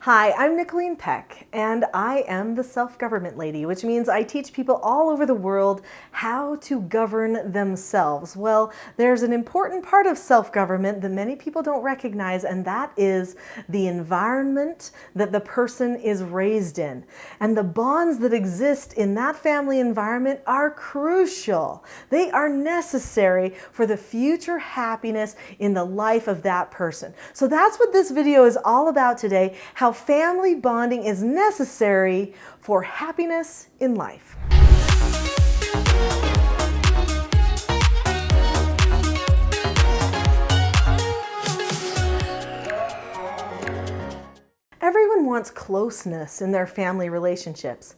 Hi, I'm Nicholeen Peck, and I am the self-government lady, which means I teach people all over the world how to govern themselves. Well, there's an important part of self-government that many people don't recognize, and that is the environment that the person is raised in. And the bonds that exist in that family environment are crucial. They are necessary for the future happiness in the life of that person. So that's what this video is all about today, how family bonding is necessary for happiness in life. Everyone wants closeness in their family relationships,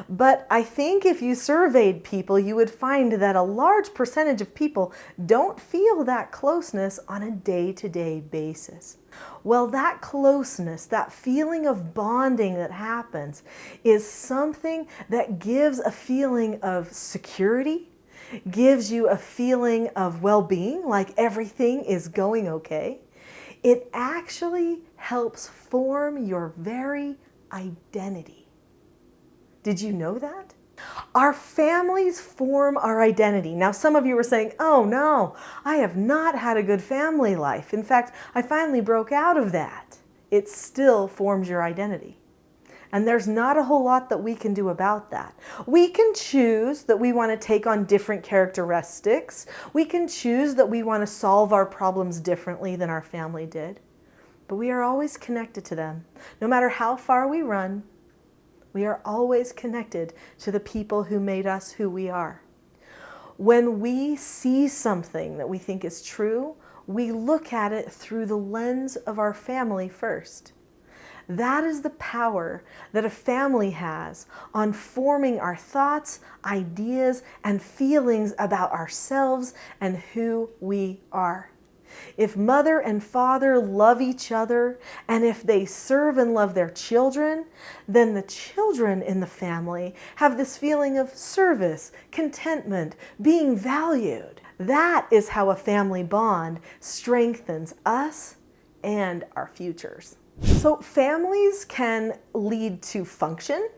but I think if you surveyed people, you would find that a large percentage of people don't feel that closeness on a day-to-day basis. Well, that closeness, that feeling of bonding that happens, is something that gives a feeling of security, gives you a feeling of well-being, like everything is going okay. It actually helps form your very identity. Did you know that? Our families form our identity. Now, some of you are saying, oh no, I have not had a good family life. In fact, I finally broke out of that. It still forms your identity. And there's not a whole lot that we can do about that. We can choose that we want to take on different characteristics. We can choose that we want to solve our problems differently than our family did. But we are always connected to them. No matter how far we run, we are always connected to the people who made us who we are. When we see something that we think is true, we look at it through the lens of our family first. That is the power that a family has on forming our thoughts, ideas, and feelings about ourselves and who we are. If mother and father love each other, and if they serve and love their children, then the children in the family have this feeling of service, contentment, being valued. That is how a family bond strengthens us and our futures. So families can lead to function,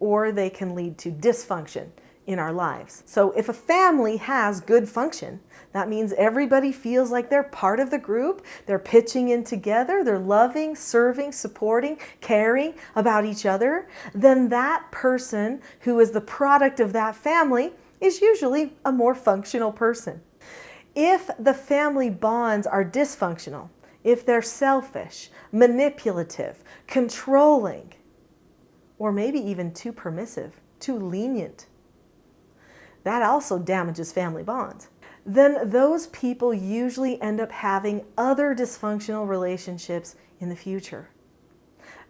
or they can lead to dysfunction in our lives. So if a family has good function, that means everybody feels like they're part of the group, they're pitching in together, they're loving, serving, supporting, caring about each other, then that person who is the product of that family is usually a more functional person. If the family bonds are dysfunctional, if they're selfish, manipulative, controlling, or maybe even too permissive, too lenient, that also damages family bonds. Then those people usually end up having other dysfunctional relationships in the future.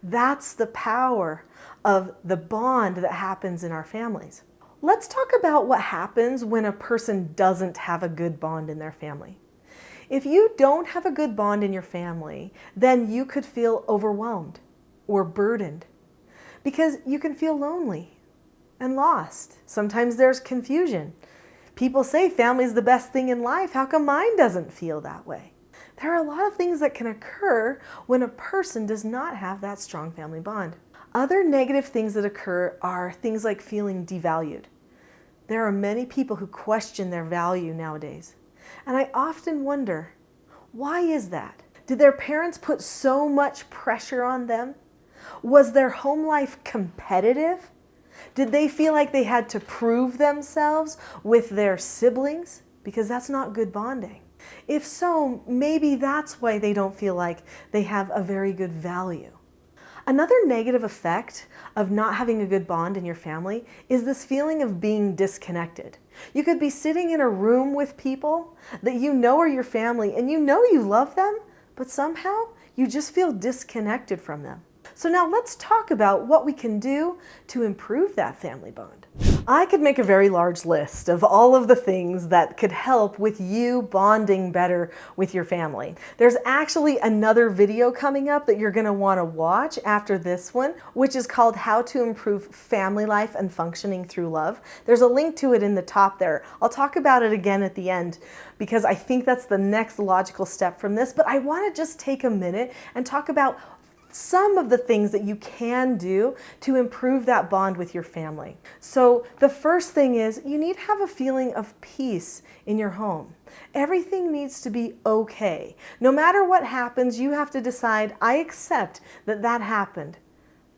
That's the power of the bond that happens in our families. Let's talk about what happens when a person doesn't have a good bond in their family. If you don't have a good bond in your family, then you could feel overwhelmed or burdened because you can feel lonely and lost. Sometimes there's confusion. People say family is the best thing in life. How come mine doesn't feel that way? There are a lot of things that can occur when a person does not have that strong family bond. Other negative things that occur are things like feeling devalued. There are many people who question their value nowadays. And I often wonder, why is that? Did their parents put so much pressure on them? Was their home life competitive? Did they feel like they had to prove themselves with their siblings? Because that's not good bonding. If so, maybe that's why they don't feel like they have a very good value. Another negative effect of not having a good bond in your family is this feeling of being disconnected. You could be sitting in a room with people that you know are your family and you know you love them, but somehow you just feel disconnected from them. So now let's talk about what we can do to improve that family bond. I could make a very large list of all of the things that could help with you bonding better with your family. There's actually another video coming up that you're going to want to watch after this one, which is called How to Improve Family Life and Functioning Through Love. There's a link to it in the top there. I'll talk about it again at the end because I think that's the next logical step from this, but I want to just take a minute and talk about some of the things that you can do to improve that bond with your family. So the first thing is you need to have a feeling of peace in your home. Everything needs to be okay. No matter what happens, you have to decide, I accept that that happened.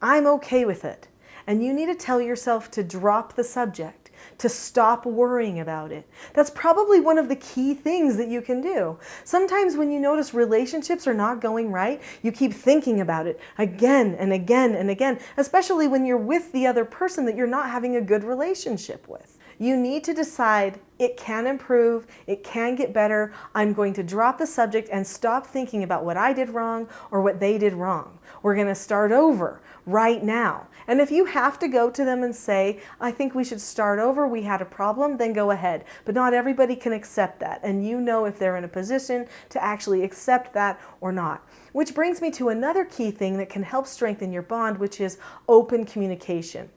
I'm okay with it. And you need to tell yourself to drop the subject, to stop worrying about it. That's probably one of the key things that you can do. Sometimes when you notice relationships are not going right, you keep thinking about it again and again and again, especially when you're with the other person that you're not having a good relationship with. You need to decide it can improve, it can get better. I'm going to drop the subject and stop thinking about what I did wrong or what they did wrong. We're going to start over right now. And if you have to go to them and say, I think we should start over, we had a problem, then go ahead. But not everybody can accept that. And you know if they're in a position to actually accept that or not. Which brings me to another key thing that can help strengthen your bond, which is open communication.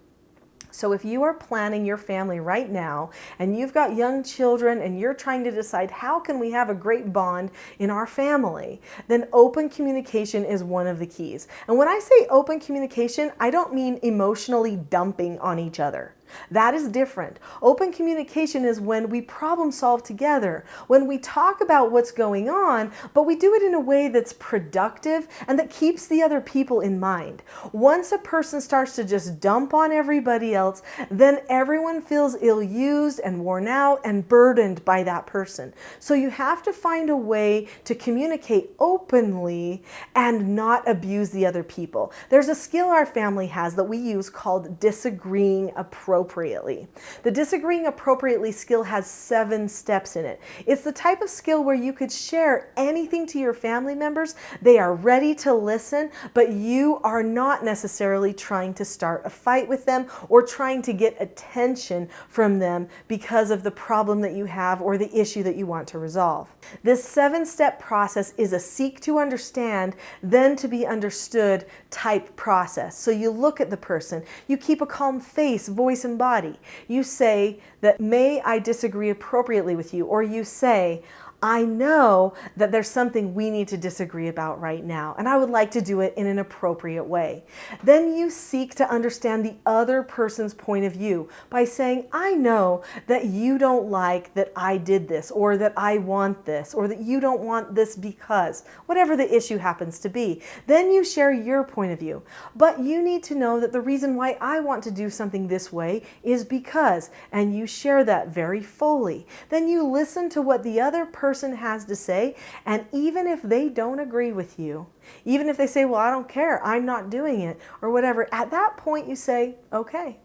So if you are planning your family right now and you've got young children and you're trying to decide how can we have a great bond in our family, then open communication is one of the keys. And when I say open communication, I don't mean emotionally dumping on each other. That is different. Open communication is when we problem solve together, when we talk about what's going on, but we do it in a way that's productive and that keeps the other people in mind. Once a person starts to just dump on everybody else, then everyone feels ill-used and worn out and burdened by that person. So you have to find a way to communicate openly and not abuse the other people. There's a skill our family has that we use called disagreeing appropriately. The disagreeing appropriately skill has 7 steps in it. It's the type of skill where you could share anything to your family members. They are ready to listen, but you are not necessarily trying to start a fight with them or trying to get attention from them because of the problem that you have or the issue that you want to resolve. This 7-step process is a seek to understand, then to be understood type process. So you look at the person, you keep a calm face, voice, and body. You say that, may I disagree appropriately with you? Or you say, I know that there's something we need to disagree about right now, and I would like to do it in an appropriate way. Then you seek to understand the other person's point of view by saying, I know that you don't like that I did this, or that I want this, or that you don't want this because, whatever the issue happens to be. Then you share your point of view. But you need to know that the reason why I want to do something this way is because, and you share that very fully. Then you listen to what the other person has to say, and even if they don't agree with you, even if they say, well, I don't care, I'm not doing it, or whatever, at that point you say, okay.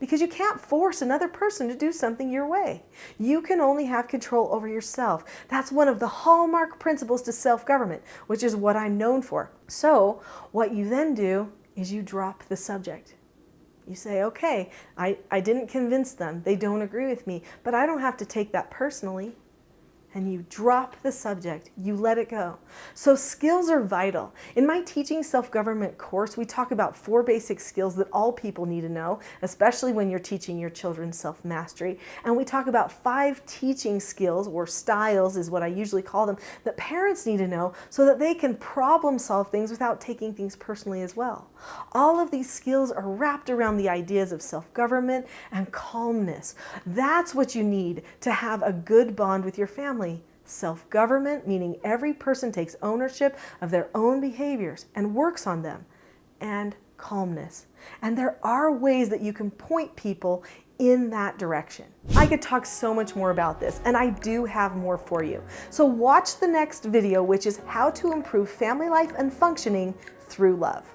Because you can't force another person to do something your way. You can only have control over yourself. That's one of the hallmark principles to self-government, which is what I'm known for. So what you then do is you drop the subject. You say, okay, I didn't convince them. They don't agree with me, but I don't have to take that personally. And you drop the subject, you let it go. So skills are vital. In my Teaching Self-Government course, we talk about 4 basic skills that all people need to know, especially when you're teaching your children self-mastery. And we talk about 5 teaching skills, or styles is what I usually call them, that parents need to know so that they can problem solve things without taking things personally as well. All of these skills are wrapped around the ideas of self-government and calmness. That's what you need to have a good bond with your family. Self-government, meaning every person takes ownership of their own behaviors and works on them, and calmness. And there are ways that you can point people in that direction. I could talk so much more about this, and I do have more for you. So watch the next video, which is how to improve family life and functioning through love.